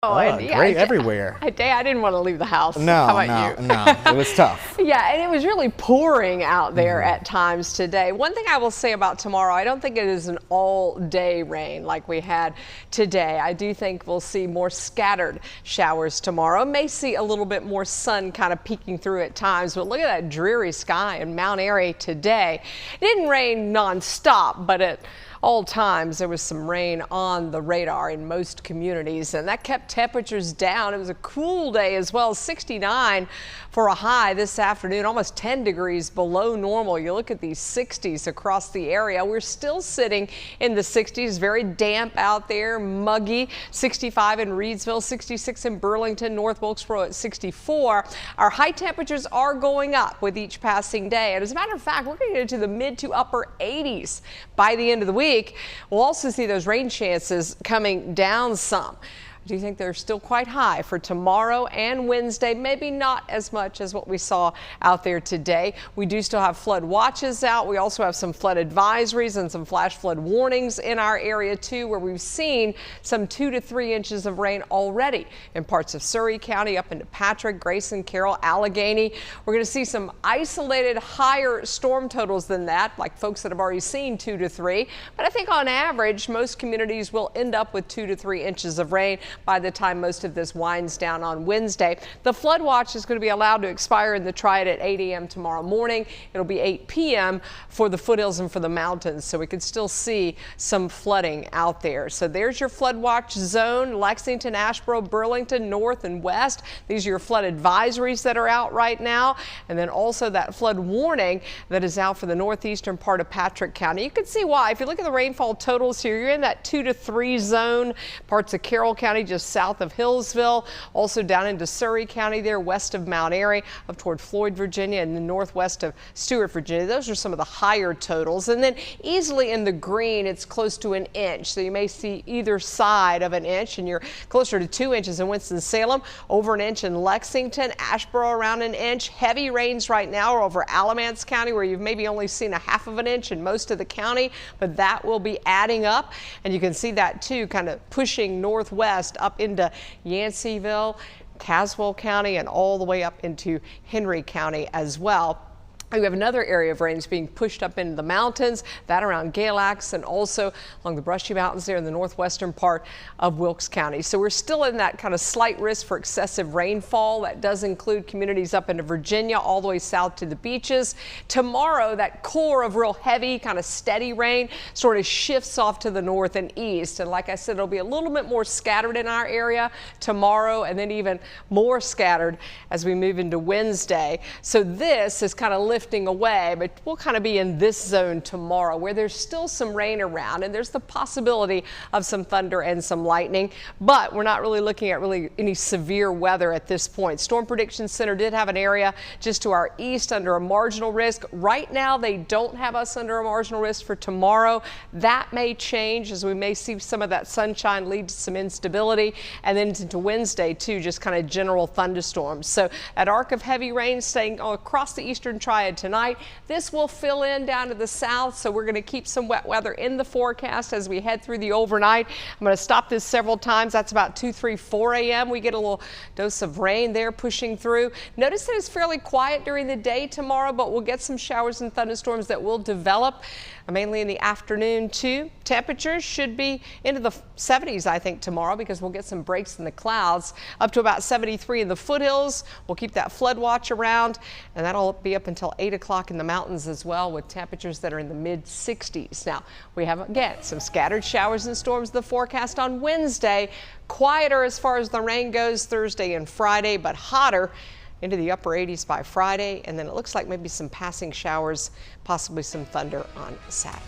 Oh, and yeah, great everywhere. I didn't want to leave the house. No, How about you? No, it was tough. Yeah, and it was really pouring out there at times today. One thing I will say about tomorrow, I don't think it is an all-day rain like we had today. I do think we'll see more scattered showers tomorrow. May see a little bit more sun kind of peeking through at times, but look at that dreary sky in Mount Airy today. It didn't rain nonstop, but at all times there was some rain on the radar in most communities, and that kept temperatures down. It was a cool day as well, 69 for a high this afternoon, almost 10 degrees below normal. You look at these 60s across the area. We're still sitting in the 60s, very damp out there, muggy. 65 in Reidsville, 66 in Burlington, North Wilkesboro at 64. Our high temperatures are going up with each passing day, and as a matter of fact, we're going to get into the mid to upper 80s by the end of the week. We'll also see those rain chances coming down some. I do think they're still quite high for tomorrow and Wednesday, maybe not as much as what we saw out there today. We do still have flood watches out. We also have some flood advisories and some flash flood warnings in our area too, where we've seen some 2 to 3 inches of rain already in parts of Surry County up into Patrick, Grayson, Carroll, Allegheny. We're going to see some isolated higher storm totals than that, like folks that have already seen 2 to 3. But I think on average, most communities will end up with 2 to 3 inches of rain by the time most of this winds down on Wednesday. The flood watch is going to be allowed to expire in the Triad at 8 a.m. tomorrow morning. It'll be 8 p.m. for the foothills and for the mountains, so we could still see some flooding out there. So there's your flood watch zone: Lexington, Asheboro, Burlington, north and west. These are your flood advisories that are out right now, and then also that flood warning that is out for the northeastern part of Patrick County. You can see why. If you look at the rainfall totals here, you're in that 2 to 3 zone. Parts of Carroll County just south of Hillsville, also down into Surry County there west of Mount Airy, up toward Floyd, Virginia, and the northwest of Stuart, Virginia. Those are some of the higher totals. And then easily in the green, it's close to an inch. So you may see either side of an inch, and you're closer to 2 inches in Winston-Salem, over an inch in Lexington, Asheboro around an inch. Heavy rains right now are over Alamance County, where you've maybe only seen a half of an inch in most of the county, but that will be adding up. And you can see that too, kind of pushing northwest up into Yanceyville, Caswell County, and all the way up into Henry County as well. We have another area of rains being pushed up into the mountains, that around Galax and also along the Brushy Mountains there in the northwestern part of Wilkes County. So we're still in that kind of slight risk for excessive rainfall. That does include communities up into Virginia, all the way south to the beaches. Tomorrow, that core of real heavy, kind of steady rain sort of shifts off to the north and east. And like I said, it'll be a little bit more scattered in our area tomorrow, and then even more scattered as we move into Wednesday. So this is kind of lifting away, but we'll kind of be in this zone tomorrow where there's still some rain around, and there's the possibility of some thunder and some lightning, but we're not really looking at any severe weather at this point. Storm Prediction Center did have an area just to our east under a marginal risk. Right now they don't have us under a marginal risk for tomorrow. That may change as we may see some of that sunshine lead to some instability, and then into Wednesday too, just kind of general thunderstorms. So that arc of heavy rain staying across the eastern Triad tonight. This will fill in down to the south, so we're going to keep some wet weather in the forecast as we head through the overnight. I'm going to stop this several times. That's about 2, 3, 4 a.m. We get a little dose of rain there pushing through. Notice that it's fairly quiet during the day tomorrow, but we'll get some showers and thunderstorms that will develop mainly in the afternoon too. Temperatures should be into the 70s, I think, tomorrow, because we'll get some breaks in the clouds, up to about 73 in the foothills. We'll keep that flood watch around, and that'll be up until 8 o'clock in the mountains as well, with temperatures that are in the mid 60s. Now, we have again some scattered showers and storms in the forecast on Wednesday. Quieter as far as the rain goes Thursday and Friday, but hotter into the upper 80s by Friday, and then it looks like maybe some passing showers, possibly some thunder on Saturday.